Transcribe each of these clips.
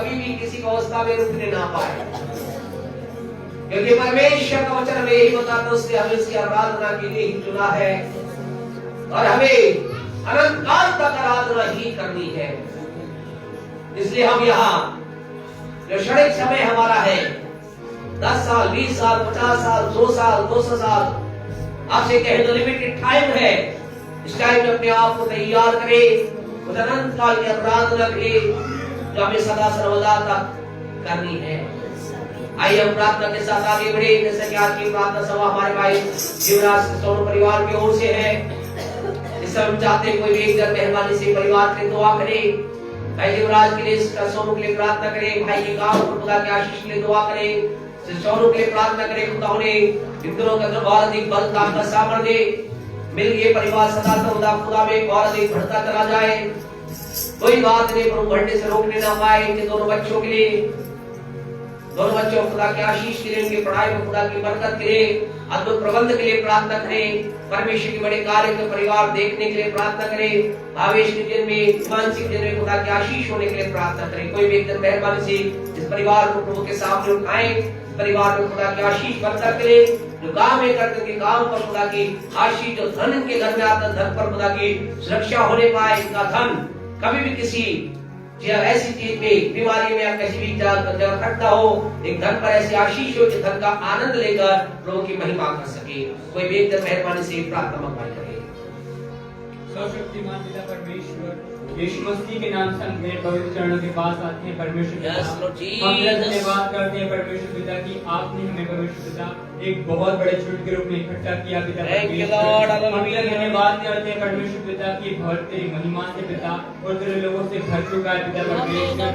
कभी भी किसी अवस्था में रुकने ना पाए, क्योंकि परमेश्वर का वचन हमें यही बताता है, उसने हमें उसकी आराधना के लिए ही चुना है और हमें अनंत काल तक आराधना ही करनी है। इसलिए हम यहाँ जो क्षणिक समय हमारा है, 10 साल, 20 साल, 50 साल, 100 साल, 200 साल, आपसे कहें तो लिमिटेड टाइम है। इस टाइम में अपने आप को तैयार करें उस अनंत काल की आराधना के लिए जो हमें सदा सर्वदा तक करनी है। आइए हम प्रार्थना के साथ आगे बढ़े। जैसे कि आज की प्रार्थना सभा हमारे भाई जीवराज सोनू परिवार की ओर से है, इस समय हम चाहते हैं कोई भी एक जन मेहरबानी से परिवार के दुआ करे। भाई जीवराज के लिए, सोनू के लिए प्रार्थना करें, भाई के काम और खुदा की आशीष के लिए दुआ करें, सोनू के लिए प्रार्थना करें। खुदा उन्हें इंद्रों का और अधिक बल ताकत सामर्थ्य दे, मिल ये परिवार सदा सर्वदा खुदा में और अधिक बढ़ता चला जाए। कोई बात नहीं, प्रभु बढ़ने से रोकने ना पाए। इनके दोनों बच्चों के लिए, दोनों बच्चों खुदा की आशीष के लिए, उनकी पढ़ाई में खुदा की बरकत के लिए, अद्भुत प्रबंध के लिए प्रार्थना करें। परमेश्वर के बड़े कार्य के परिवार देखने के लिए प्रार्थना करें। आवेश के दिन में, मानसिक दिन में खुदा की आशीष होने के लिए प्रार्थना करें। कोई भी एक मेहरबानी से इस परिवार को प्रभु के सामने उठाएं। परिवार में खुदा की आशीष बरकत करे। जो काम में करते उनके काम पर खुदा की आशीष, जो धन के घर में आता धन पर खुदा की सुरक्षा होने पाए। इनका धन कभी भी किसी ऐसी चीज में, बीमारी में या किसी भी जगह खट्टा हो, एक धन पर ऐसी आशीष हो कि धन का आनंद लेकर प्रभु की महिमा कर सके। कोई भी एक मेहरबानी से प्रार्थना मंगवाई करे। सर्वशक्तिमान पिता परमेश्वर, यीशु मसीह के नाम से हम तेरे पवित्र चरणों के पास आते हैं परमेश्वर पिता। हम धन्यवाद करते हैं परमेश्वर पिता कि आपने हमें परमेश्वर पिता एक बहुत बड़े झुंड के रूप में इकट्ठा किया पिता। हम धन्यवाद करते हैं परमेश्वर पिता कि भर तेरी महिमा से पिता और तेरे लोगों से भर चुका है पिता परमेश्वर।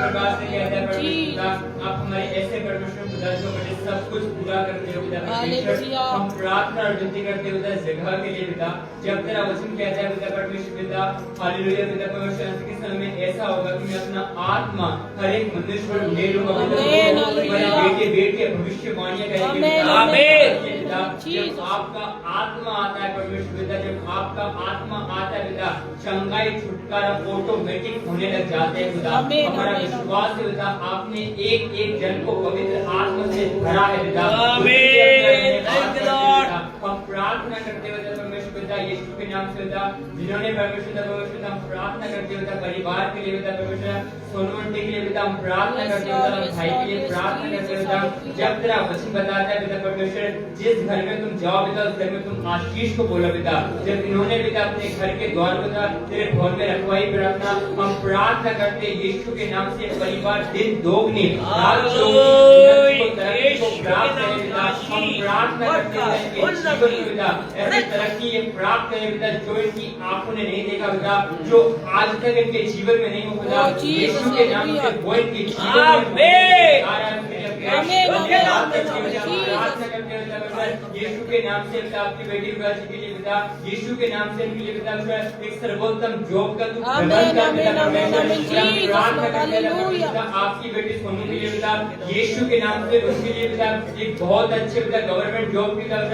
प्रकाश से कहता है परमेश्वर पिता, आप हमारे ऐसे परमेश्वर पिता जो हमें सब कुछ पूरा करते हो पिता परमेश्वर। हम प्रार्थना और विनती करते हो पिता जगह के लिए पिता, जब तेरा वचन कहता है पिता परमेश्वर पिता, हालेलुया पिता परमेश्वर, अंत के समय में ऐसा होगा कि मैं अपना आत्मा हर एक मनुष्य पर ले लूंगा पिता। बेटे बेटे भविष्यवाणियां करेंगे पिता। जब आपका आत्मा आता है परमेश्वर पिता, जब आपका आत्मा आता है पिता, चंगाई छुटकारा ऑटोमेटिक होने लग जाते हैं पिता। हमारा विश्वास है पिता, आपने एक एक जन को पवित्र आत्मा से भरा है पिता। हम प्रार्थना करते हुए परमेश्वर पिता यीशु के नाम से पिता, जिन्होंने परमेश्वर हम प्रार्थना करते हुए परिवार के लिए पिता परमेश्वर, सोनू आंटी के लिए पिता हम प्रार्थना करते हुए, भाई के लिए प्रार्थना करते हुए, जब तेरा वचन बताता है पिता परमेश्वर, जिस घर में तुम जाओ पिता उस घर में तुम आशीष को बोलो पिता। जब इन्होंने पिता अपने घर के द्वार को तेरे भवन में रखवाई पर रखना, हम प्रार्थना करते हैं यीशु के नाम से परिवार दिन दोगुनी रात चौगुनी प्राप्त करे पिता। हम प्रार्थना करते हैं पिता ऐसी तरक्की ये प्राप्त करे पिता जो इनकी आंखों ने नहीं देखा पिता, जो आज तक इनके जीवन में नहीं हो पिता, यीशु के नाम से वो इनके जीवन में यीशु के नाम से पिता आपकी बेटी विकास के लिए पिता, यीशु के नाम से इनके लिए पिता एक सर्वोत्तम जॉब का आपकी बेटी सोनू के लिए पिता, यीशु के नाम से उसके लिए पिता एक बहुत अच्छे पिता गवर्नमेंट जॉब की तरफ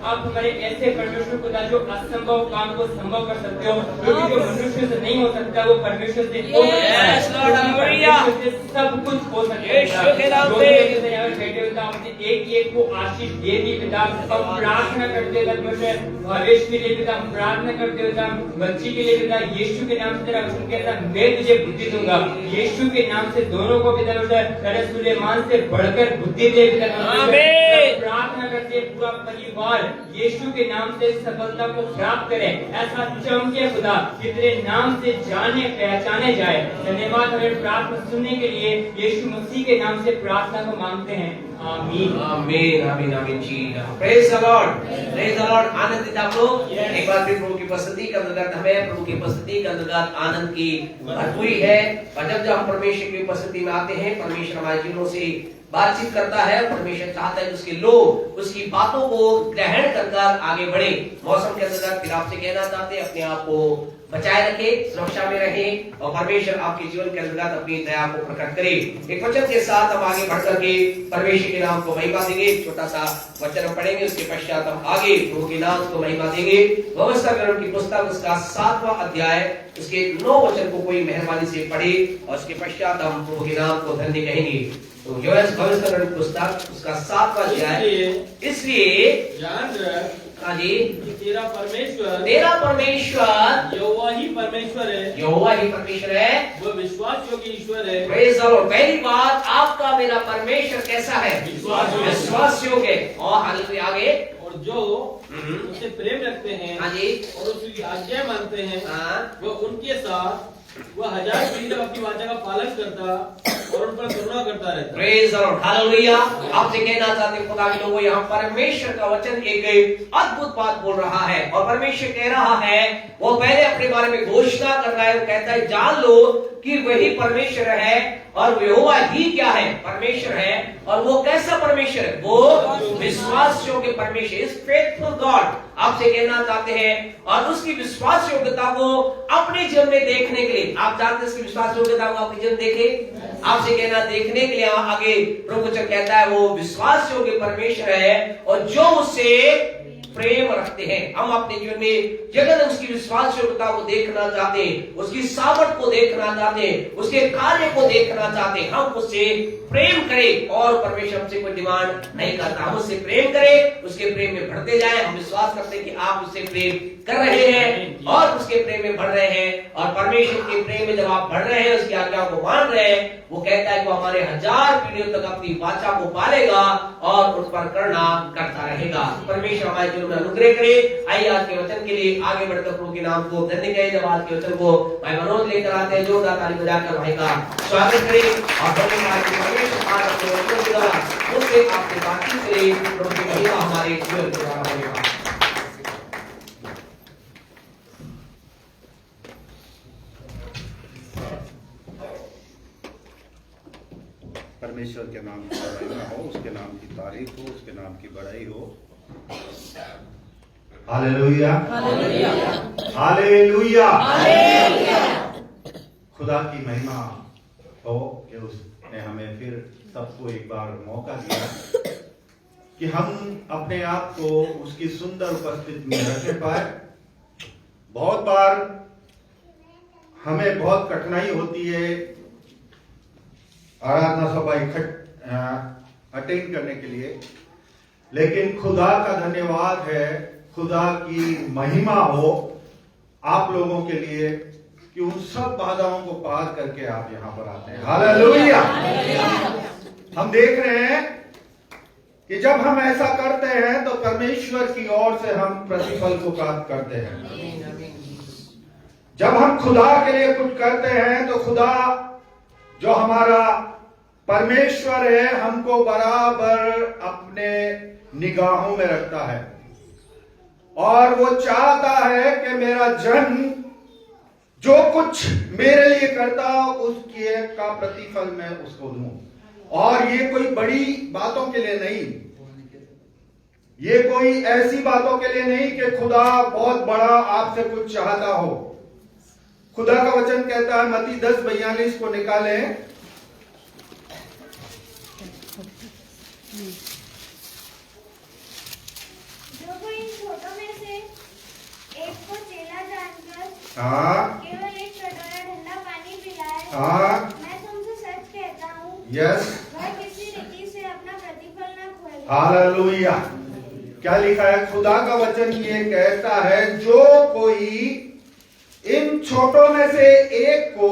आप हमारे ऐसे परमेश्वर खुदा जो असंभव काम को संभव कर सकते हो, क्योंकि जो मनुष्य से नहीं हो सकता वो परमेश्वर से हो सकता है। सब कुछ हो सकता है। एक एक को आशीष दे दी पिता। हम प्रार्थना करते भवेश के लिए पिता, हम प्रार्थना करते हुए बच्ची के लिए पिता, यीशु के नाम से तेरा वचन कहता मैं तुझे बुद्धि दूंगा। यीशु के नाम से दोनों को पिता तेरे सुलेमान से बढ़कर बुद्धि दे पिता। प्रार्थना करते पूरा परिवार यीशु के नाम से सफलता को प्राप्त करे, ऐसा चमके खुदा कि तेरे नाम से जाने पहचाने जाए। धन्यवाद हमें प्रार्थना सुनने के लिए यीशु मसीह के नाम से प्रार्थना को मांगते हैं, आमीन आमीन आमीन आमीन जी। Praise the Lord, praise the Lord. आनंदित आप लोग एक बार फिर प्रभु की उपस्थिति के अंतर्गत हमें प्रभु की उपस्थिति के अंतर्गत आनंद की भरपूरी है। और जब जब हम परमेश्वर की उपस्थिति में आते हैं, परमेश्वर हमारे जीवनों से बातचीत करता है। परमेश्वर चाहता है कि उसके लोग उसकी बातों को ग्रहण कर आगे बढ़े। मौसम के अंतर्गत फिर आपसे कहना चाहते हैं अपने आप को बचाए रखे, सुरक्षा में रहे और परमेश्वर आपके जीवन के अंतर्गत अपनी दया को प्रकट करे। एक वचन के साथ हम आगे बढ़ करके परमेश्वर के नाम को महिमा देंगे। छोटा सा वचन हम पढ़ेंगे, उसके पश्चात हम आगे प्रभु के नाम को महिमा देंगे। व्यवस्था विवरण की पुस्तक उसका 7वां अध्याय उसके 9 वचन को कोई मेहरबानी से पढ़े और उसके पश्चात हम प्रभु के नाम को धन्य कहेंगे। तो व्यवस्था विवरण की पुस्तक उसका 7वां अध्याय। इसलिए जान रख हाँ जी, तेरा परमेश्वर यहोवा ही परमेश्वर है, यहोवा ही परमेश्वर है, वो विश्वास योग्य ईश्वर है। Praise the Lord. पहली बात, आपका मेरा परमेश्वर कैसा है? विश्वास योग्य। और हालेलुया। आगे, और जो उससे प्रेम रखते हैं हाँ जी, और उसकी आज्ञा मानते हैं, हाँ, वो उनके साथ वह 1000 पीढ़ी तक अपनी वाचा का पालन करता और उन पर करुणा करता रहता। Praise the Lord. हालेलुया। आपसे कहना चाहते हैं खुदा के लोगों, यहाँ परमेश्वर का वचन एक अद्भुत बात बोल रहा है और परमेश्वर कह रहा है, वो पहले अपने बारे में घोषणा कर रहा है। वो कहता है जान लो कि वही परमेश्वर है और यहोवा ही क्या है? परमेश्वर है। और वो कैसा परमेश्वर है? वो विश्वास योग्य परमेश्वर, इज फेथफुल गॉड। आपसे कहना चाहते हैं और उसकी विश्वास योग्यता को अपने जीवन में देखने के लिए, आप जानते हैं उसकी विश्वास योग्यता को अपने जीवन देखे। आपसे कहना देखने के लिए आगे प्रभु वचन कहता है वो विश्वास योग्य परमेश्वर है और जो उससे प्रेम रखते हैं। हम अपने जीवन में जगह उसकी विश्वास योग्यता को देखना चाहते हैं, उसकी सामर्थ को देखना चाहते हैं, उसके कार्य को देखना चाहते हैं। हम उससे प्रेम करें और परमेश्वर हमसे कोई डिमांड नहीं करता। हम उससे प्रेम करें, उसके प्रेम में बढ़ते जाएं। हम विश्वास करते हैं कि आप उससे प्रेम कर रहे हैं और उसके प्रेम में बढ़ रहे हैं और परमेश्वर के प्रेम में जब आप बढ़ रहे हैं, उसकी आज्ञा को मान रहे हैं, वो कहता है कि वो हमारे 1000 पीढ़ियों तक अपनी वाचा को पालेगा और उस पर करुणा करता रहेगा। परमेश्वर हमारे जीवन में अनुग्रह करे। आइए आज के वचन के लिए आगे बढ़कर प्रभु के नाम को धन्य करें। जब आज के वचन को भाई मनोज लेकर आते हैं, जोरदार ताली बजाकर भाई का स्वागत करें और धन्यवाद परमेश्वर आज अपने वचन के द्वारा मुझसे आपसे बातचीत करें। प्रभु की महिमा हमारे जीवन के द्वारा होगा। परमेश्वर के नाम की महिमा हो, उसके नाम की तारीफ हो, उसके नाम की बड़ाई हो। हालेलुया, हालेलुया, खुदा की महिमा हो कि उसने हमें फिर सबको एक बार मौका दिया कि हम अपने आप को उसकी सुंदर उपस्थिति में रख पाए। बहुत बार हमें बहुत कठिनाई होती है आराधना सभा अटेंड करने के लिए, लेकिन खुदा का धन्यवाद है, खुदा की महिमा हो आप लोगों के लिए कि उन सब बाधाओं को पार करके आप यहां पर आते हैं। हालेलुया। हम देख रहे हैं कि जब हम ऐसा करते हैं तो परमेश्वर की ओर से हम प्रतिफल को प्राप्त करते हैं। जब हम खुदा के लिए कुछ करते हैं तो खुदा जो हमारा परमेश्वर है हमको बराबर अपने निगाहों में रखता है और वो चाहता है कि मेरा जन जो कुछ मेरे लिए करता उसके का प्रतिफल मैं उसको दूं। और ये कोई बड़ी बातों के लिए नहीं, ये कोई ऐसी बातों के लिए नहीं कि खुदा बहुत बड़ा आपसे कुछ चाहता हो। खुदा का वचन कहता है, मत्ती 10:42 को निकालें। जो कोई इन छोटों में से एक को चेला जानकर केवल एक कटोरा ठंडा पानी पिलाए, मैं तुमसे सच कहता हूँ, वह किसी रीति से अपना प्रतिफल न खोएगा। हालेलुया। क्या लिखा है? खुदा का वचन ये कहता है, जो कोई इन छोटों में से एक को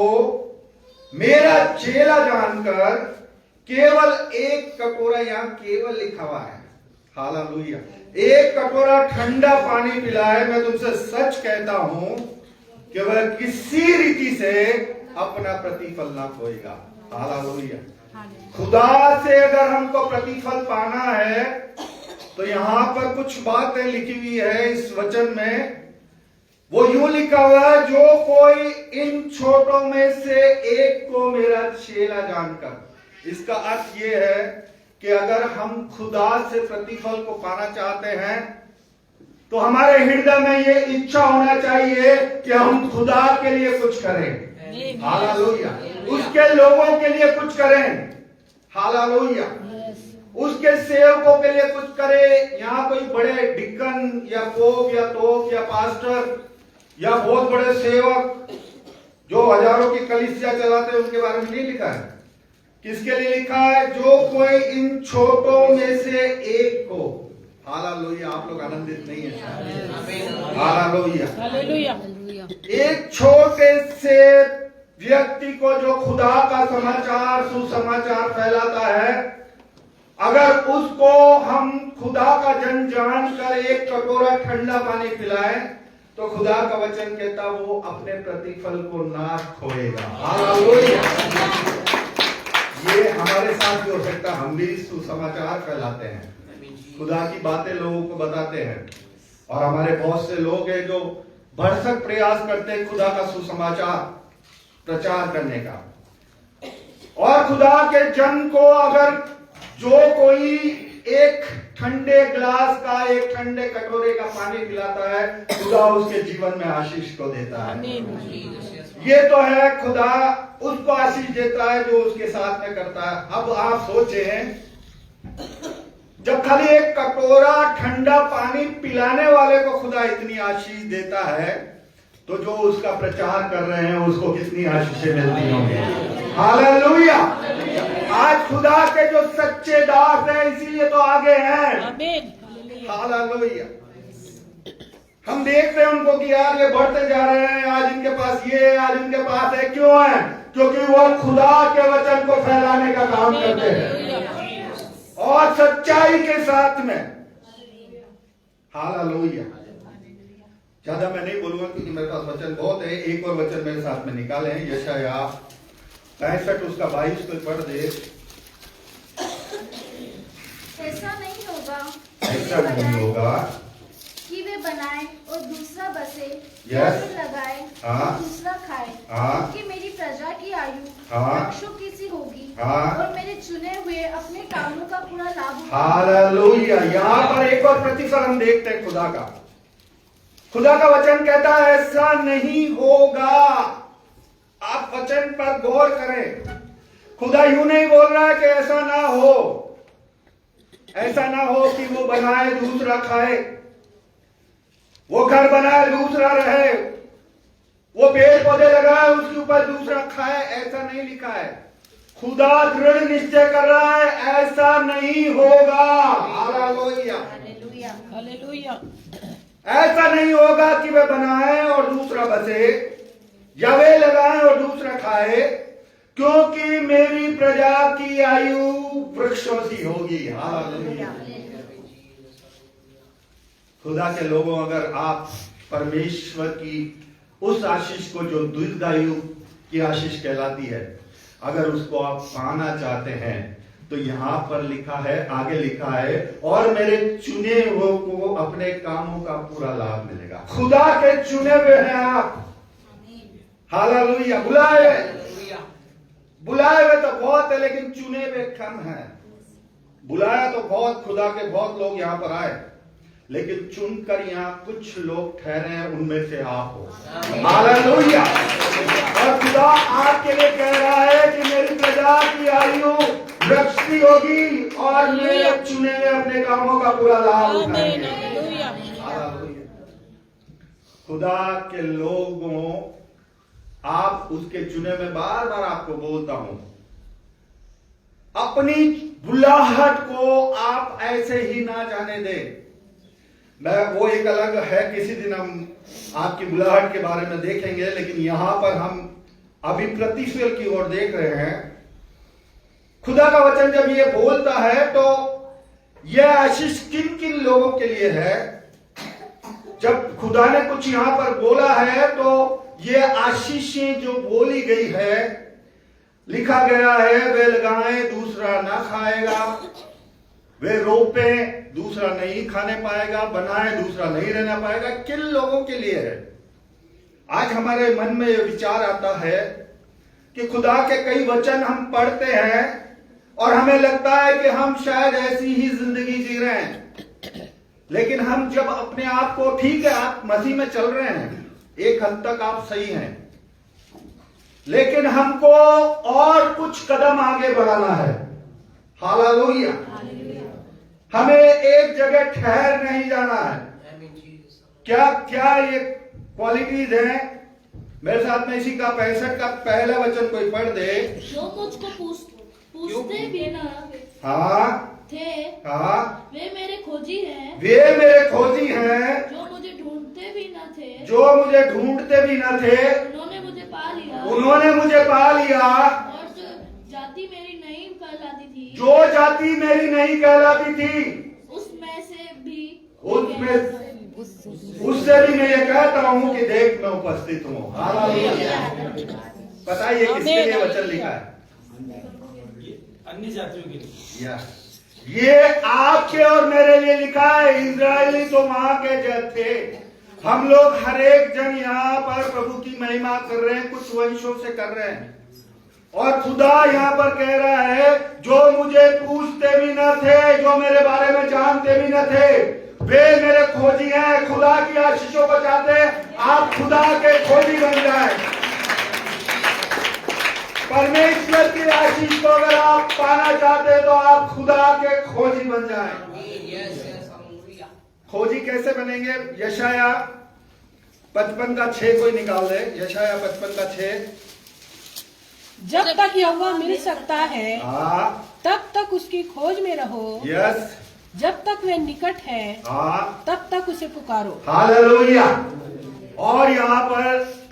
मेरा चेला जानकर केवल एक कटोरा, यहां केवल लिखा हुआ है, हालेलुया, एक कटोरा ठंडा पानी पिलाए, मैं तुमसे सच कहता हूं कि वह किसी रीति से अपना प्रतिफल ना खोएगा। हालेलुया। खुदा से अगर हमको प्रतिफल पाना है तो यहां पर कुछ बातें लिखी हुई है इस वचन में। वो यूं लिखा हुआ है, जो कोई इन छोटों में से एक को मेरा चेला जानकर। इसका अर्थ ये है कि अगर हम खुदा से प्रतिफल को पाना चाहते हैं तो हमारे हृदय में ये इच्छा होना चाहिए कि हम खुदा के लिए कुछ करें। हालेलुया। उसके लोगों के लिए कुछ करें। हालेलुया। उसके सेवकों के लिए कुछ करें। यहाँ कोई बड़े डिकन या पोप या तोप या पास्टर या बहुत बड़े सेवक जो हजारों की कलीसिया चलाते हैं उनके बारे में नहीं लिखा है। किसके लिए लिखा है? जो कोई इन छोटों में से एक को। हालेलुया। आप लोग आनंदित नहीं है? हालेलुया। एक छोटे से व्यक्ति को जो खुदा का समाचार सुसमाचार फैलाता है, अगर उसको हम खुदा का जन जानकर एक कटोरा ठंडा पानी पिलाएं तो खुदा का वचन कहता वो अपने प्रतिफल को ना खोएगा। हालेलुया। ये हमारे साथ भी हो सकता, हम भी सुसमाचार फैलाते हैं, खुदा की बातें लोगों को बताते हैं, और हमारे बहुत से लोग हैं जो भरसक प्रयास करते हैं खुदा का सुसमाचार प्रचार करने का। और खुदा के जन को अगर जो कोई एक ठंडे ग्लास का, एक ठंडे कटोरे का पानी पिलाता है, खुदा उसके जीवन में आशीष को देता है। ये तो है खुदा उसको आशीष देता है जो उसके साथ में करता है। अब आप सोचें, जब खाली एक कटोरा ठंडा पानी पिलाने वाले को खुदा इतनी आशीष देता है, तो जो उसका प्रचार कर रहे हैं उसको कितनी आशीषें मिलती होंगी। हालेलुया। आज खुदा के जो सच्चे दास हैं इसीलिए तो आगे हैं। हालेलुया। हम देखते हैं उनको कि यार ये बढ़ते जा रहे हैं, आज इनके पास ये, आज इनके पास है। क्यों है? क्योंकि वो खुदा के वचन को फैलाने का काम करते हैं और सच्चाई के साथ में। हालेलुया। ज्यादा मैं नहीं बोलूंगा क्योंकि मेरे पास वचन बहुत है। एक और वचन मेरे साथ में निकाले हैं, यशाया 65 उसका 22 को पढ़ दे। ऐसा नहीं होगा, ऐसा नहीं होगा कि वे बनाए और दूसरा बसे, Yes. फिर लगाए हाँ. और दूसरा खाए। हाँ. कि मेरी प्रजा की आयु हाँ. वृक्षों की सी होगी हाँ. और मेरे चुने हुए अपने कामों का पूरा लाभ उठाएंगे। हालेलुया। यहाँ पर एक और प्रतिफल हम देखते हैं खुदा का। खुदा का वचन कहता है ऐसा नहीं होगा। आप वचन पर गौर करें। खुदा यूं नहीं बोल रहा है कि ऐसा ना हो, ऐसा ना हो कि वो बनाए दूसरा खाए, वो घर बनाए दूसरा रहे, वो पेड़ पौधे लगाए उसके ऊपर दूसरा खाए। ऐसा नहीं लिखा है। खुदा दृढ़ निश्चय कर रहा है ऐसा नहीं होगा। हालेलुया। हालेलुया। ऐसा नहीं होगा कि वे बनाए और दूसरा बसे, या वे लगाए और दूसरा खाए, क्योंकि मेरी प्रजा की आयु वृक्षों सी होगी। हालेलुया। खुदा के लोगों, अगर आप परमेश्वर की उस आशीष को जो दीर्घायु की आशीष कहलाती है, अगर उसको आप पाना चाहते हैं तो यहां पर लिखा है, आगे लिखा है, और मेरे चुने हुए को अपने कामों का पूरा लाभ मिलेगा। खुदा के चुने हुए हैं आप। हालेलुया। बुलाए हुए तो बहुत है लेकिन चुने हुए कम है। बुलाया तो बहुत, खुदा के बहुत लोग यहां पर आए, लेकिन चुनकर यहाँ कुछ लोग ठहरे हैं, उनमें से आप हो। हालेलुया। और खुदा आपके लिए कह रहा है कि मेरी प्रजा की आयु वृक्ष की होगी और मेरे चुने हुए अपने कामों का पूरा लाभ उठाएंगे। हालेलुया। खुदा के लोगों, आप उसके चुने में, बार बार आपको बोलता हूं, अपनी बुलाहट को आप ऐसे ही ना जाने दें। मैं वो एक अलग है, किसी दिन हम आपकी बुलाहट के बारे में देखेंगे, लेकिन यहां पर हम अभी प्रतिफल की ओर देख रहे हैं। खुदा का वचन जब ये बोलता है तो यह आशीष किन किन लोगों के लिए है? जब खुदा ने कुछ यहां पर बोला है तो ये आशीषें जो बोली गई है, लिखा गया है, वे लगाएं दूसरा ना खाएगा, वे रोपे दूसरा नहीं खाने पाएगा, बनाए दूसरा नहीं रहना पाएगा। किन लोगों के लिए है? आज हमारे मन में यह विचार आता है कि खुदा के कई वचन हम पढ़ते हैं और हमें लगता है कि हम शायद ऐसी ही जिंदगी जी रहे हैं, लेकिन हम जब अपने आप को, ठीक है आप मसीह में चल रहे हैं, एक हद तक आप सही हैं, लेकिन हमको और कुछ कदम आगे बढ़ाना है। हालेलुया। हमें एक जगह ठहर नहीं जाना है। क्या क्या ये क्वालिटीज हैं? मेरे साथ में इसी का 65 का पहला वचन कोई पढ़ दे। जो मुझको पूछते भी ना थे, वे मेरे खोजी हैं। वे मेरे खोजी हैं। जो मुझे ढूंढते भी न थे, जो मुझे ढूंढते भी न थे, उन्होंने मुझे पा लिया। उन्होंने मुझे पा लिया। और जो जाति मेरी नहीं कहलाती थी, जो जाति मेरी नहीं कहलाती थी, उसमें से भी, उससे भी मैं ये कहता हूँ कि देख मैं उपस्थित हूँ। हालेलुया। बताइए किसके लिए वचन लिखा है? अन्य जातियों के लिए। ये आपके और मेरे लिए लिखा है। इजरायली तो वहां के थे, हम लोग हर एक जन यहाँ पर प्रभु की महिमा कर रहे हैं, कुछ वंशों से कर रहे हैं। और खुदा यहाँ पर कह रहा है, जो मुझे पूछते भी न थे, जो मेरे बारे में जानते भी न थे, वे मेरे खोजी हैं। खुदा की आशीषों को चाहते हैं, आप खुदा के खोजी बन जाए। परमेश्वर की आशीष को अगर आप पाना चाहते हैं तो आप खुदा के खोजी बन जाएं। खोजी कैसे बनेंगे? यशाया 55 का 6 कोई निकाल दे। यशाया 55 का 6। जब तक यहोवा मिल सकता है, तब तक उसकी खोज में रहो। यस। जब तक वे निकट है, तब तक उसे पुकारो। हालेलुया। और यहाँ पर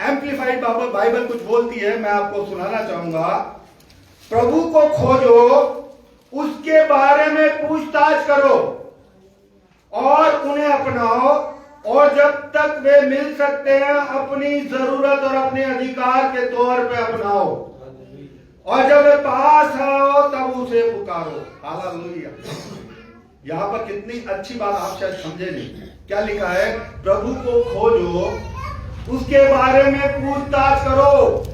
एम्प्लीफाइड बाइबल कुछ बोलती है, मैं आपको सुनाना चाहूंगा। प्रभु को खोजो, उसके बारे में पूछताछ करो और उन्हें अपनाओ, और जब तक वे मिल सकते हैं अपनी जरूरत और अपने अधिकार के तौर पे अपनाओ, और जब वे पास आओ तब उसे पुकारो। हालेलुया। यहाँ पर कितनी अच्छी बात आप शायद समझे नहीं। क्या लिखा है? प्रभु को खोजो, उसके बारे में पूछताछ करो।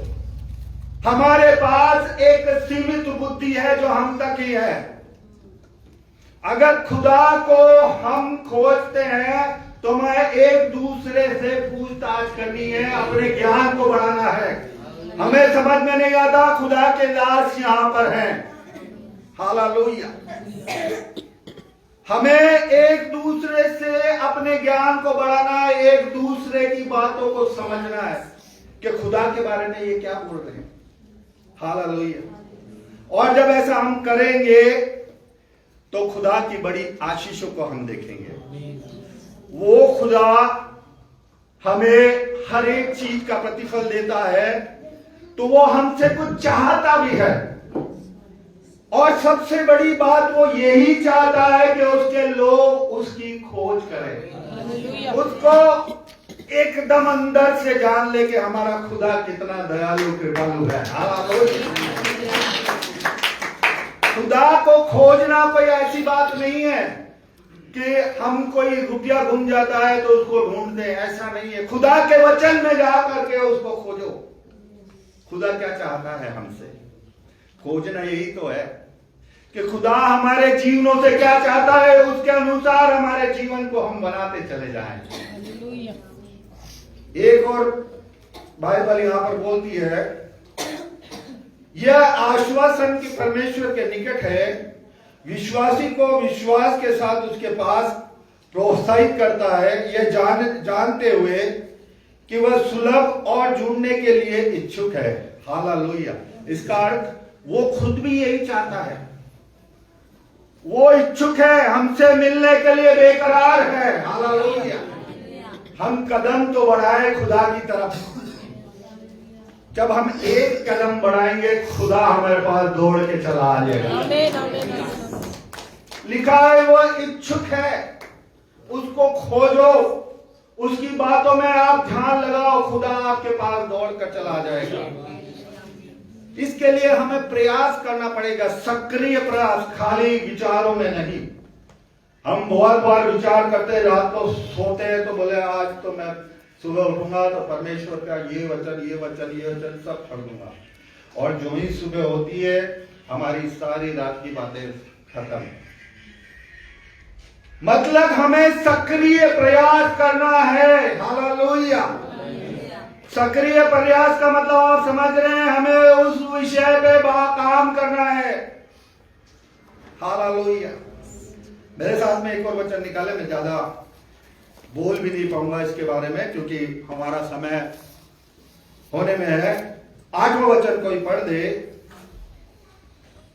हमारे पास एक सीमित बुद्धि है जो हम तक ही है। अगर खुदा को हम खोजते हैं तो हमें एक दूसरे से पूछताछ करनी है, अपने ज्ञान को बढ़ाना है। हमें समझ में नहीं आता, खुदा के दास यहाँ पर हैं। हालेलुया। हमें एक दूसरे से अपने ज्ञान को बढ़ाना है, एक दूसरे की बातों को समझना है कि खुदा के बारे में ये क्या बोल रहे हैं। हालेलुया। और जब ऐसा हम करेंगे तो खुदा की बड़ी आशीषों को हम देखेंगे। वो खुदा हमें हर एक चीज का प्रतिफल देता है, तो वो हमसे कुछ चाहता भी है। और सबसे बड़ी बात वो यही चाहता है कि उसके लोग उसकी खोज करें, उसको एकदम अंदर से जान ले कि हमारा खुदा कितना दयालु कृपालु है। खुदा को खोजना कोई ऐसी बात नहीं है कि हम कोई रुपया घूम जाता है तो उसको ढूंढते हैं, ऐसा नहीं है। खुदा के वचन में जा करके उसको खोजो। खुदा क्या चाहता है हमसे? खोजना यही तो है कि खुदा हमारे जीवनों से क्या चाहता है, उसके अनुसार हमारे जीवन को हम बनाते चले जाएं। एक और बाइबल यहां पर बोलती है, यह आश्वासन की परमेश्वर के निकट है, विश्वासी को विश्वास के साथ उसके पास प्रोत्साहित करता है, यह जानते हुए कि वह सुलभ और जुड़ने के लिए इच्छुक है। हालेलुया। इसका अर्थ वो खुद भी यही चाहता है, वो इच्छुक है, हमसे मिलने के लिए बेकरार है। हालेलुया। हम कदम तो बढ़ाएं खुदा की तरफ। जब हम एक कदम बढ़ाएंगे खुदा हमारे पास दौड़ के चला आ जाएगा। लिखा है वो इच्छुक है, उसको खोजो, उसकी बातों में आप ध्यान लगाओ, खुदा आपके पास दौड़ कर चला जाएगा। इसके लिए हमें प्रयास करना पड़ेगा, सक्रिय प्रयास, खाली विचारों में नहीं। हम बहुत बार विचार करते हैं, रात को सोते हैं तो बोले आज तो मैं सुबह उठूंगा तो परमेश्वर का ये वचन सब पढ़ दूंगा, और जो ही सुबह होती है हमारी सारी रात की बातें खत्म। मतलब हमें सक्रिय प्रयास करना है। हालेलुया। सक्रिय प्रयास का मतलब आप समझ रहे हैं, हमें उस विषय पे काम करना है। हालेलुया। मेरे साथ में एक और वचन निकाले, मैं ज्यादा बोल भी नहीं पाऊंगा इसके बारे में क्योंकि हमारा समय होने में है। 8वां वचन कोई पढ़ दे।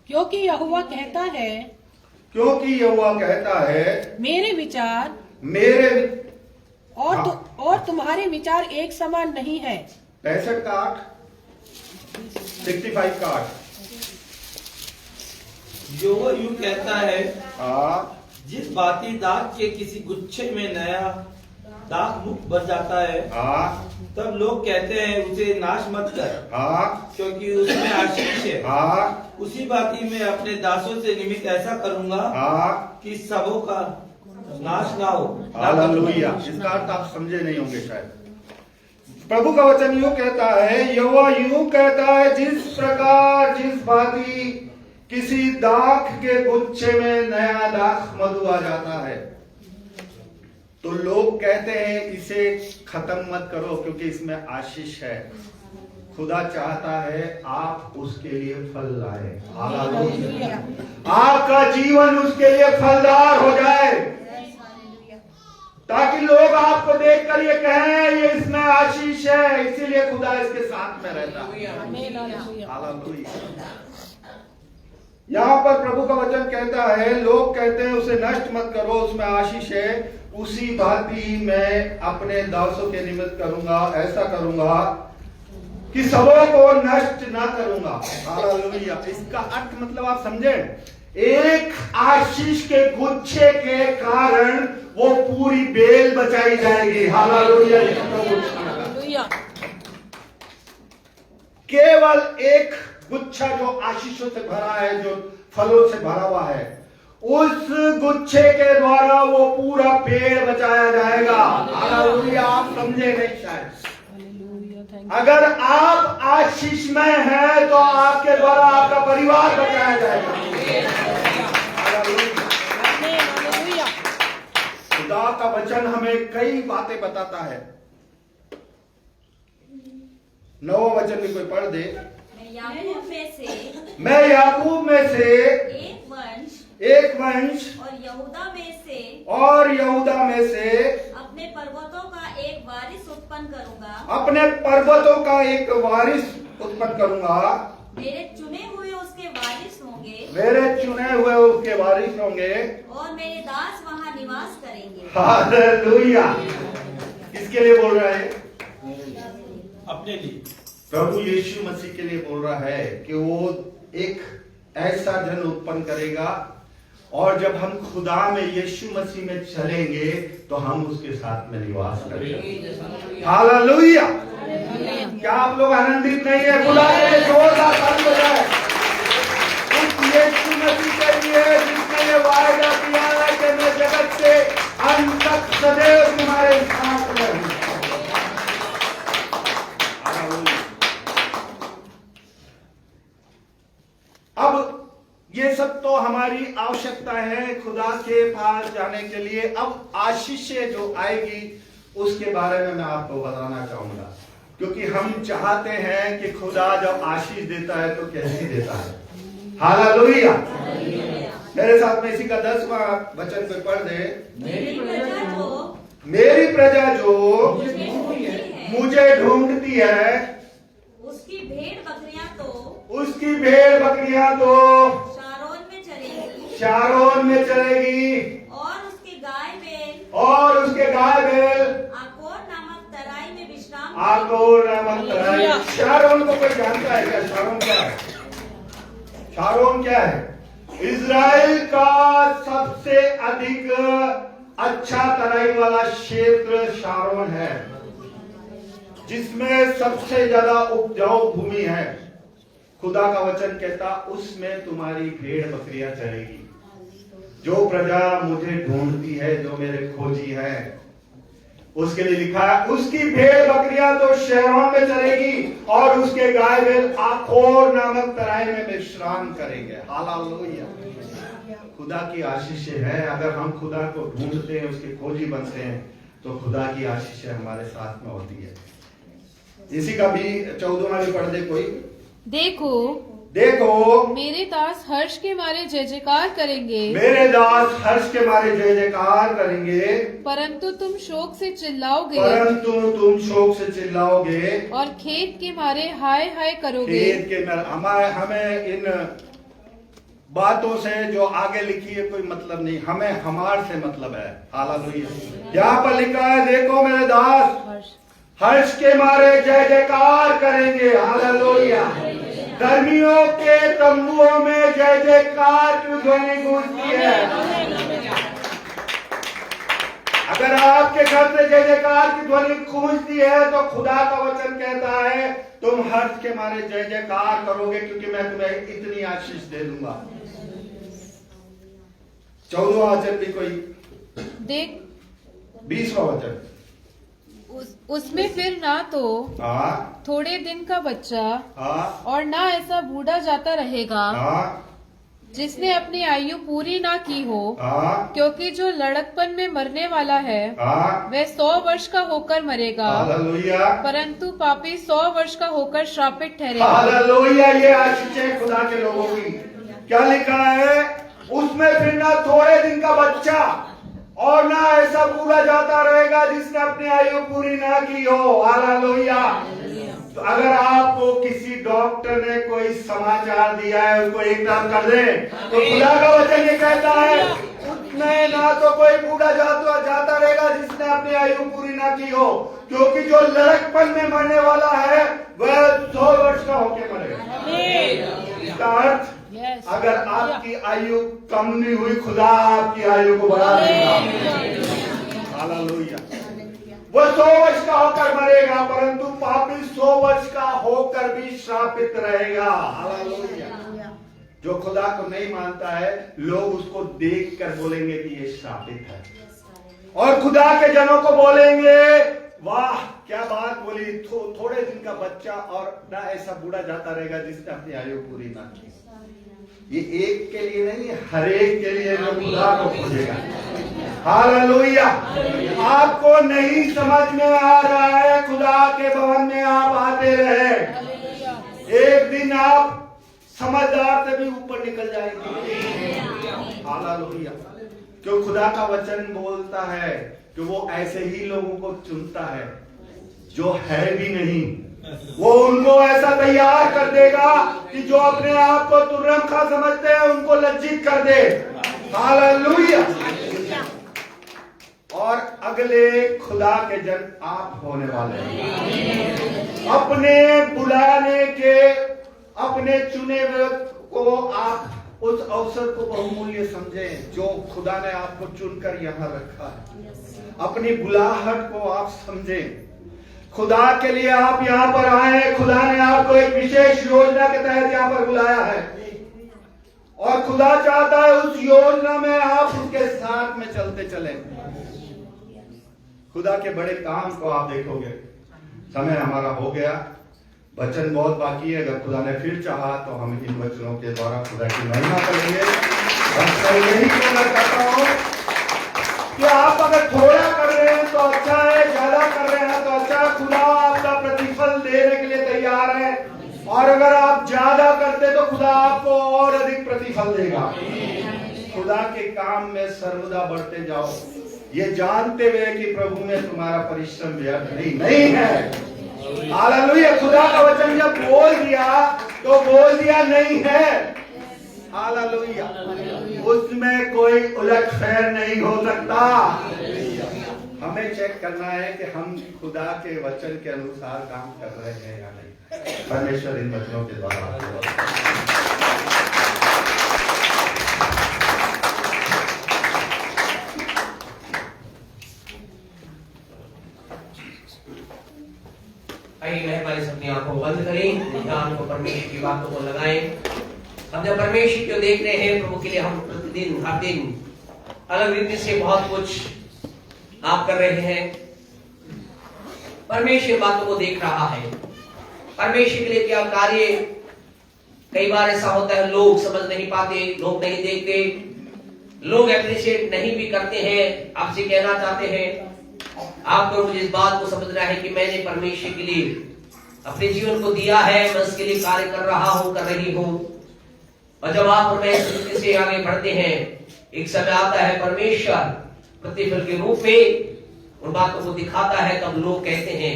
क्योंकि यहोवा कहता है, क्योंकि यहोवा कहता है मेरे विचार और तुम्हारे विचार एक समान नहीं है। 65 का 8, 65 का 8। यहोवा यूं कहता है, जिस भांति दाख के किसी गुच्छे में नया दाख मुक्त बच जाता है, तब लोग कहते हैं उसे नाश मत कर, क्योंकि उसमें आशीष है। उसी भांति मैं अपने दासों से निमित्त ऐसा करूंगा कि सबों का नाश ना हो। हालेलुया। इसका अर्थ आप समझे नहीं होंगे शायद। प्रभु का वचन यूं कहता है, यहोवा यूं कहता है, जिस प्रकार जिस भांति किसी दाख के गुच्छे में नया दाख मधु आ जाता है, तो लोग कहते हैं इसे खत्म मत करो क्योंकि इसमें आशीष है। खुदा चाहता है आप उसके लिए फल लाए। हालेलुया। आपका जीवन उसके लिए फलदार हो जाए, ताकि लोग आपको देखकर ये कहें ये इसमें आशीष है, इसीलिए खुदा इसके साथ में रहता है। हालेलुया। यहाँ पर प्रभु का वचन कहता है, लोग कहते हैं उसे नष्ट मत करो, उसमें आशीष है। उसी भांति मैं अपने दासों के निमित्त करूंगा, ऐसा करूंगा कि सबों को नष्ट ना करूंगा। हालेलुया। इसका अर्थ मतलब आप समझे, एक आशीष के गुच्छे के कारण वो पूरी बेल बचाई जाएगी। हालेलुया। केवल एक गुच्छा जो आशीषों से भरा है, जो फलों से भरा हुआ है, उस गुच्छे के द्वारा वो पूरा पेड़ बचाया जाएगा। हालेलुया। आप समझे नहीं शायद। अगर आप आशीष में हैं तो आपके द्वारा आपका परिवार बचाया जाएगा। खुदा का वचन हमें कई बातें बताता है। 9वां वचन भी कोई पढ़ दे। मैं याकूब में से एक वंश और यहूदा में से अपने पर्वतों का एक वारिस उत्पन्न करूंगा। अपने पर्वतों का एक वारिस उत्पन्न करूंगा। मेरे चुने हुए उसके वारिस होंगे। मेरे चुने हुए उसके वारिस होंगे। और मेरे दास वहाँ निवास करेंगे। हालेलुया। किसके लिए बोल रहा है? अपने लिए। प्रभु यीशु मसीह के लिए बोल रहा है कि वो एक ऐसा जन उत्पन्न करेगा, और जब हम खुदा में यीशु मसीह में चलेंगे तो हम उसके साथ में निवास करेंगे। हालेलुया। क्या आप लोग आनंदित नहीं है? खुदा के जोरदार ताली बजाएं। उस यीशु मसीह के लिए जिसने ये वायदा किया है कि मैं जगत से अंत तक सदैव तुम्हारे साथ रहूंगा। अब ये सब तो हमारी आवश्यकता है खुदा के पास जाने के लिए। अब आशीष जो आएगी उसके बारे में मैं आपको बताना चाहूंगा, क्योंकि हम चाहते हैं कि खुदा जब आशीष देता है तो कैसी देता है। हालेलुया। मेरे साथ में इसी का 10वां वचन पे पढ़ दे। मेरी प्रजा जो मुझे ढूंढती है, उसकी भेड़ बकरियां तो शारोन में चलेगी, और उसके गाय बैल आकोर नामक तराई में विश्राम। आकोर नामक तराई। शारोन को कोई जानता है क्या? शारोन क्या है? शारोन क्या है? इजराइल का सबसे अधिक अच्छा तराई वाला क्षेत्र शारोन है, जिसमें सबसे ज्यादा उपजाऊ भूमि है। खुदा का वचन कहता उसमें तुम्हारी भेड़ बकरियां चलेगी। जो प्रजा मुझे ढूंढती है, जो मेरे खोजी है, उसके लिए लिखा है उसकी भेड़ बकरियां तो शहरों में चलेगी और उसके गाय बैल आकोर नामक तराई में विश्राम करेंगे। हालेलुया। खुदा की आशीषें हैं। अगर हम खुदा को ढूंढते हैं, उसके खोजी बनते हैं, तो खुदा की आशीषें हमारे साथ में होती है। इसी का भी 14वां भी पढ़ दे कोई। देखो मेरे दास हर्ष के मारे जय जयकार करेंगे, मेरे दास हर्ष के मारे जय जयकार करेंगे, परंतु तुम शोक से चिल्लाओगे, और खेत के मारे हाय हाय करोगे। खेत के मारे हमें इन बातों से जो आगे लिखी है कोई मतलब नहीं, हमें हमार से मतलब है। हालेलुया। यहाँ पर लिखा है, देखो मेरे दास हर्ष के मारे जय जयकार करेंगे। हालेलुया। गर्मियों के तंबुओं में जय जयकार की ध्वनि गूंजती है। अगर आपके घर से जय जयकार की ध्वनि गूंजती है तो खुदा का वचन कहता है तुम हर्ष के मारे जय जयकार करोगे, क्योंकि मैं तुम्हें इतनी आशीष दे दूंगा। 14वां वचन भी कोई देख 20वां वचन। उसमें फिर ना तो थोड़े दिन का बच्चा और ना ऐसा बूढ़ा जाता रहेगा जिसने अपनी आयु पूरी ना की हो, क्योंकि जो लड़कपन में मरने वाला है वह 100 वर्ष का होकर मरेगा, परंतु पापी 100 वर्ष का होकर श्रापित ठहरेगा। हालेलुया। ये आशीष है खुदा के लोगों की। क्या लिखा है? उसमें फिर ना थोड़े दिन का बच्चा और ना ऐसा पूरा जाता रहेगा जिसने अपनी आयु पूरी ना की हो। हालेलुया। तो अगर आपको किसी डॉक्टर ने कोई समाचार दिया है उसको एक काम कर दे, तो खुदा का वचन ये कहता है उसमें ना तो कोई बूढ़ा जाता रहेगा जिसने अपनी आयु पूरी ना की हो, क्योंकि जो लड़कपन में मरने वाला है वह 100 वर्ष का होके मरेगा। इसका अर्थ अगर आपकी आयु कम नहीं हुई, खुदा आपकी आयु को बढ़ा देगा। हालेलुया। वो 100 वर्ष का होकर मरेगा, परंतु पापी 100 वर्ष का होकर भी श्रापित रहेगा। हालेलुया। जो खुदा को नहीं मानता है, लोग उसको देखकर बोलेंगे कि ये श्रापित है, और खुदा के जनों को बोलेंगे वाह क्या बात बोली, थोड़े दिन का बच्चा और ना ऐसा बूढ़ा जाता रहेगा जिसने अपनी आयु पूरी ना की। ये एक के लिए नहीं, हर एक के लिए जो खुदा को खोजेगा। हालेलुया। आपको नहीं समझ में आ रहा है, खुदा के भवन में आप आते रहे, एक दिन आप समझदार से भी ऊपर निकल जाएंगे। हालेलुया। क्यों? खुदा का वचन बोलता है कि वो ऐसे ही लोगों को चुनता है जो है भी नहीं, वो उनको ऐसा तैयार कर देगा कि जो अपने आप को तुर्रमखा समझते हैं उनको लज्जित कर दे। हालेलुया। और अगले खुदा के जन आप होने वाले हैं। अपने बुलाने के, अपने चुने हुए को आप उस अवसर को बहुमूल्य समझें जो खुदा ने आपको चुनकर यहाँ रखा है। अपनी बुलाहट को आप समझें। खुदा के लिए आप यहाँ पर आए हैं, खुदा ने आपको एक विशेष योजना के तहत यहाँ पर बुलाया है, और खुदा चाहता है उस योजना में आप उसके साथ में चलते चलें। खुदा के बड़े काम को आप देखोगे। समय हमारा हो गया, वचन बहुत बाकी है। अगर खुदा ने फिर चाहा तो हम इन वचनों के द्वारा खुदा की महिमा करेंगे। मैं यही कहना चाहता हूँ कि आप अगर थोड़ा कर रहे हैं तो अच्छा है, ज्यादा कर रहे हैं तो अच्छा। खुदा आपका प्रतिफल देने के लिए तैयार है, और अगर आप ज्यादा करते तो खुदा आपको और अधिक प्रतिफल देगा। खुदा के काम में सर्वदा बढ़ते जाओ, ये जानते हुए कि प्रभु में तुम्हारा परिश्रम व्यर्थ नहीं है। हालेलुया। खुदा का वचन जब बोल दिया तो बोल दिया नहीं है। हालेलुया। उसमें कोई उलटफेर नहीं हो सकता। हमें चेक करना है कि हम खुदा के वचन के अनुसार काम कर रहे हैं या नहीं। परमेश्वर इन वचनों के द्वारा आइए मेहरबानी से अपनी आंखों को बंद करें, ध्यान को परमेश्वर की बातों को लगाएं। हम जब परमेश्वर को देख रहे हैं, प्रभु के लिए हम प्रतिदिन हर दिन अलग रीति से बहुत कुछ आप कर रहे हैं। परमेश्वर बातों को देख रहा है। परमेश्वर के लिए क्या कार्य, कई बार ऐसा होता है लोग समझ नहीं पाते, लोग नहीं देखते, लोग अप्रिशिएट नहीं भी करते हैं, आपसे कहना चाहते हैं आपको मुझे इस बात को समझना है कि मैंने परमेश्वर के लिए अपने जीवन को दिया है, मैं उसके लिए कार्य कर रहा हूं, कर रही हूं। और जब आप परमेश्वर से आगे बढ़ते हैं, एक समय आता है परमेश्वर प्रतिफल के रूप में उन बातों को दिखाता है, तब लोग कहते हैं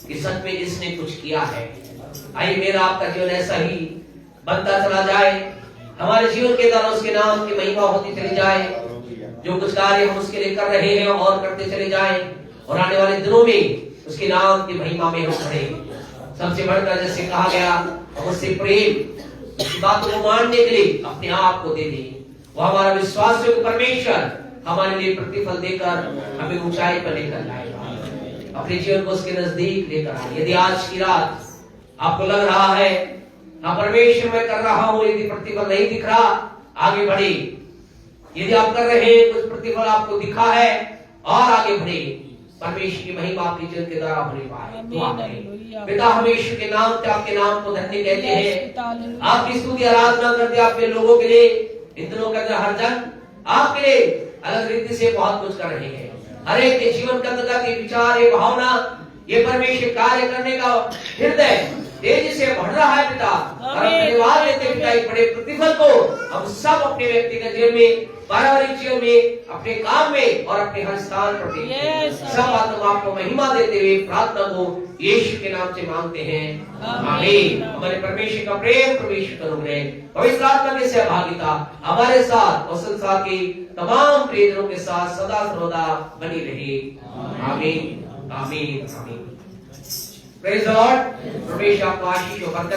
कि सच में इसने कुछ किया है। आइए मेरा आपका जीवन ऐसा ही बनता चला जाए, हमारे जीवन के द्वारा उसके नाम की महिमा होती चली जाए। जो कुछ कार्य हम उसके लिए कर रहे हैं और करते चले जाएं, और आने वाले दिनों में उसके नाम की महिमा में हम खड़े। सबसे बढ़कर जैसे कहा गया, हम उससे प्रेम की बातों को मानने के लिए अपने आप को दे दें। वो हमारा विश्वास है कि परमेश्वर हमारे लिए प्रतिफल देकर हमें ऊंचाई पर लेकर जाएगा, अपने जीवन को उसके नजदीक लेकर आए। यदि आज की रात आपको लग रहा है हाँ परमेश्वर मैं कर रहा हूं, यदि प्रतिफल नहीं दिख रहा, आगे बढ़े। यदि आप कर रहे हैं, कुछ प्रतिफल आपको दिखा है और आगे बढ़े, परमेश्वर की महिमा आपके जीवन के द्वारा होने पाए। दुआ करें। पिता हम यीशु के नाम से आपके नाम को धन्य कहते हैं, आपकी स्तुति आराधना करते आपके लोगों के लिए, इन दिनों के अंदर हर जन आपके लिए अलग रीति से बहुत कुछ कर रहे हैं। हर एक के जीवन के अंदर के विचार, ये भावना, ये परमेश्वर कार्य करने का हृदय तेजी से बढ़ रहा है पिता। और धन्यवाद देते पिता, एक बड़े प्रतिफल को हम सब अपने व्यक्तिगत जीवन में, पारिवारिक जीवन में, अपने काम में और अपने हर स्थान पर देखते हैं। सब बातों आपको महिमा देते हुए प्रार्थना को यीशु के नाम से मांगते हैं, आमीन। हमारे परमेश्वर का प्रेम, परमेश्वर का अनुग्रह, पवित्र आत्मा की सहभागिता हमारे साथ और संसार के तमाम प्रियजनों के साथ सदा सर्वदा बनी रहे। आमीन, आमीन, आमीन। Praise the Lord. परमेश्वर आपको आशीष और बरकत